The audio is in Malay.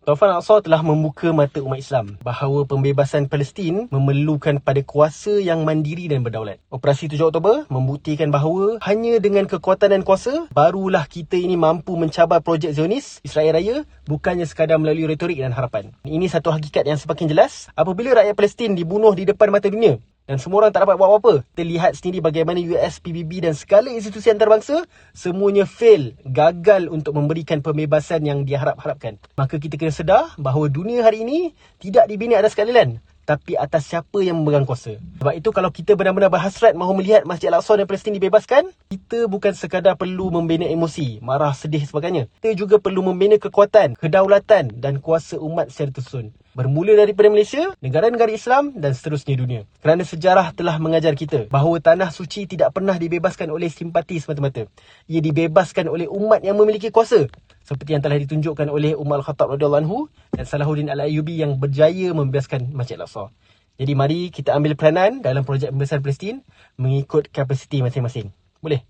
Taufan Al-Aqsa telah membuka mata umat Islam bahawa pembebasan Palestin memerlukan pada kuasa yang mandiri dan berdaulat. Operasi 7 Oktober membuktikan bahawa hanya dengan kekuatan dan kuasa, barulah kita ini mampu mencabar projek Zionis Israel Raya, bukannya sekadar melalui retorik dan harapan. Ini satu hakikat yang semakin jelas apabila rakyat Palestin dibunuh di depan mata dunia dan semua orang tak dapat buat apa-apa. Kita lihat sendiri bagaimana US, PBB dan segala institusi antarabangsa semuanya fail, gagal untuk memberikan pembebasan yang diharap-harapkan. Maka kita kena sedar bahawa dunia hari ini tidak dibina atas keadilan, tapi atas siapa yang memegang kuasa. Sebab itu kalau kita benar-benar berhasrat mahu melihat Masjid Al-Aqsa dan Palestin dibebaskan, kita bukan sekadar perlu membina emosi, marah, sedih sebagainya. Kita juga perlu membina kekuatan, kedaulatan dan kuasa umat secara tersusun. Bermula daripada Malaysia, negara-negara Islam dan seterusnya dunia. Kerana sejarah telah mengajar kita bahawa tanah suci tidak pernah dibebaskan oleh simpati semata-mata. Ia dibebaskan oleh umat yang memiliki kuasa. Seperti yang telah ditunjukkan oleh Umar Al-Khattab radhiyallahu anhu dan Salahuddin Al-Ayyubi yang berjaya membebaskan Masjid Al-Aqsa. Jadi mari kita ambil peranan dalam projek pembebasan Palestin mengikut kapasiti masing-masing. Boleh?